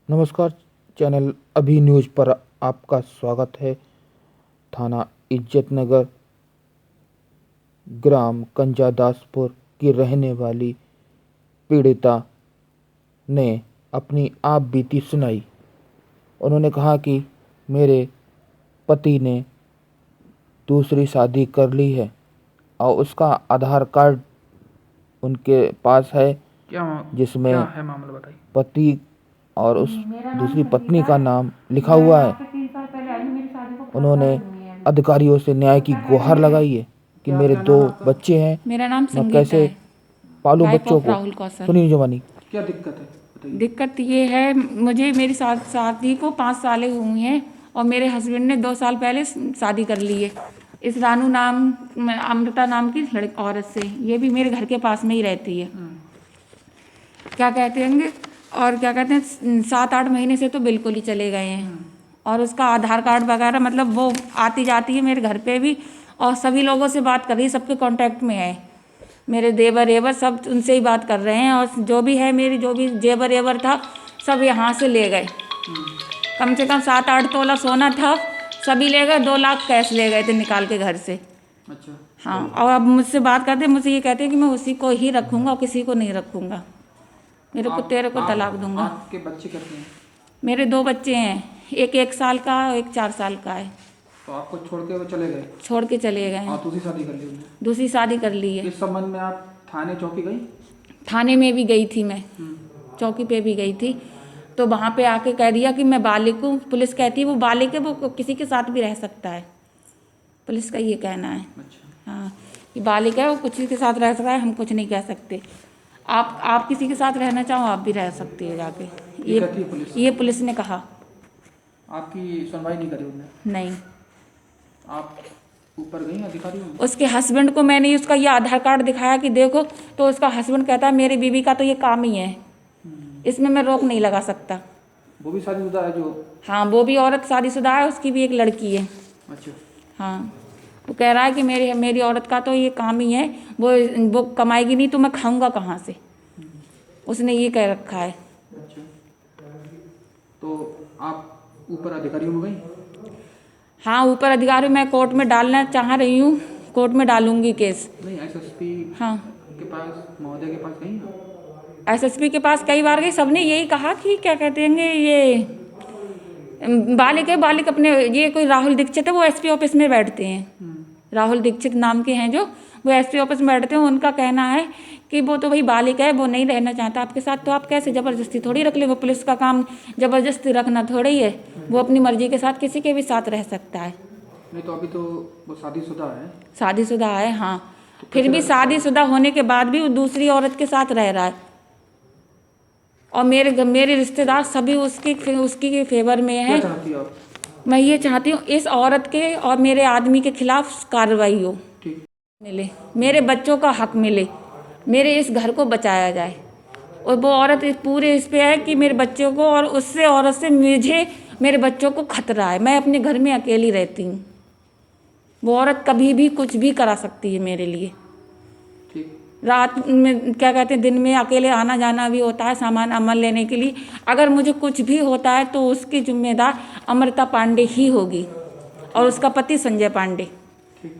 नमस्कार। चैनल अभी न्यूज़ पर आपका स्वागत है। थाना इज्जतनगर ग्राम कंजादासपुर की रहने वाली पीड़िता ने अपनी आप बीती सुनाई। उन्होंने कहा कि मेरे पति ने दूसरी शादी कर ली है और उसका आधार कार्ड उनके पास है, जिसमें क्या है मामला बताइए। पति और उस दूसरी पत्नी का नाम लिखा हुआ है। उन्होंने अधिकारियों से न्याय की गुहार लगाई है कि मेरे 2 बच्चे हैं, मेरा नाम मैं संगीता कैसे है, पालूं वाइफ बच्चों ऑफ को। राहुल कौशल। सुनिए जवानी। क्या दिक्कत है बताइए। दिक्कत ये है, मुझे मेरी शादी को 5 सालें हुई हैं और मेरे हस्बैंड ने 2 साल पहले शादी कर ली है इस रानू नाम अमृता नाम की औरत से। ये भी मेरे घर के पास में ही रहती है। क्या कहते हैं और क्या कहते हैं 7-8 महीने से तो बिल्कुल ही चले गए हैं। और उसका आधार कार्ड वगैरह मतलब वो आती जाती है मेरे घर पे भी और सभी लोगों से बात कर रही है, सबके कांटेक्ट में है। मेरे देवर एवर सब उनसे ही बात कर रहे हैं और जो भी है मेरी जो भी जेवर एवर था सब यहाँ से ले गए। कम से कम 7-8 तोला सोना था, सभी ले गए। 2 लाख कैश ले गए थे निकाल के घर से। अच्छा। हाँ, और अब मुझसे बात करते मुझसे ये कहते हैं कि मैं उसी को ही रखूँगा और किसी को नहीं रखूँगा, मेरे को तेरे को तलाक दूंगा। आपके बच्चे कितने हैं? मेरे 2 बच्चे हैं, एक 1 साल का और एक 4 साल का है। तो आपको छोड़ के वो चले गए? छोड़ के चले गए हैं। दूसरी शादी कर ली उन्होंने? दूसरी शादी कर ली है। इस संबंध में आप थाने चौकी गई? थाने में भी गई थी मैं, चौकी पे भी गई थी। तो वहाँ पे आके कह दिया कि मैं बालिक हूँ। पुलिस कहती है वो बालिक है, वो किसी के साथ भी रह सकता है। पुलिस का ये कहना है। अच्छा। हाँ, कि बालिक है, वो किसी के साथ रह सकता है, हम कुछ नहीं कह सकते। आप किसी के साथ रहना चाहो आप भी रह सकते हो जाके। ये कहती है पुलिस? ये पुलिस ने कहा। आपकी सुनवाई नहीं करी उन्होंने? नहीं। आप ऊपर गई अधिकारियों में? उसके हस्बैंड को मैंने उसका ये आधार कार्ड दिखाया कि देखो, तो उसका हस्बैंड कहता है मेरी बीवी का तो ये काम ही है, इसमें मैं रोक नहीं लगा सकता। वो भी शादीशुदा है जो? हाँ, वो भी औरत शादीशुदा है, उसकी भी एक लड़की है। अच्छा। हाँ, वो कह रहा है कि मेरी औरत का तो ये काम ही है, वो कमाएगी नहीं तो मैं खाऊंगा कहाँ से, उसने ये कह रखा है। अच्छा, तो आप ऊपर अधिकारियों में गई? हाँ, ऊपर अधिकारी मैं कोर्ट में डालना चाह रही हूँ, कोर्ट में डालूंगी केस। नहीं, एसएसपी हाँ, के पास, महोदय के पास गई? एसएसपी के पास कई बार गई, सबने यही कहा कि क्या कहते हैं ये बालिक है, बालिक अपने ये कोई राहुल दीक्षित है, वो एसपी ऑफिस में बैठते हैं। राहुल दीक्षित नाम के हैं जो, वो एसपी ऑफिस में बैठते हैं। उनका कहना है कि वो तो वही बालिक है, वो नहीं रहना चाहता आपके साथ, तो आप कैसे ज़बरदस्ती थोड़ी रख ले। वो पुलिस का काम ज़बरदस्ती रखना थोड़ी है, वो अपनी मर्जी के साथ किसी के भी साथ रह सकता है। नहीं तो अभी तो वो शादीशुदा है। शादीशुदा है, हाँ। फिर भी शादीशुदा होने के बाद भी वो दूसरी औरत के साथ रह रहा है और मेरे रिश्तेदार सभी उसकी के फेवर में क्या है। चाहती हो आप? मैं ये चाहती हूँ इस औरत के और मेरे आदमी के खिलाफ कार्रवाई हो, ठीक। मिले, मेरे बच्चों का हक मिले, मेरे इस घर को बचाया जाए। और वो औरत पूरे इस पे है कि मेरे बच्चों को और उससे औरत से मुझे मेरे बच्चों को खतरा है। मैं अपने घर में अकेली रहती हूँ, वो औरत कभी भी कुछ भी करा सकती है मेरे लिए। ठीक। रात में क्या कहते हैं, दिन में अकेले आना जाना भी होता है सामान अमल लेने के लिए। अगर मुझे कुछ भी होता है तो उसकी जिम्मेदार अमृता पांडे ही होगी और उसका पति संजय पांडे। ठीक।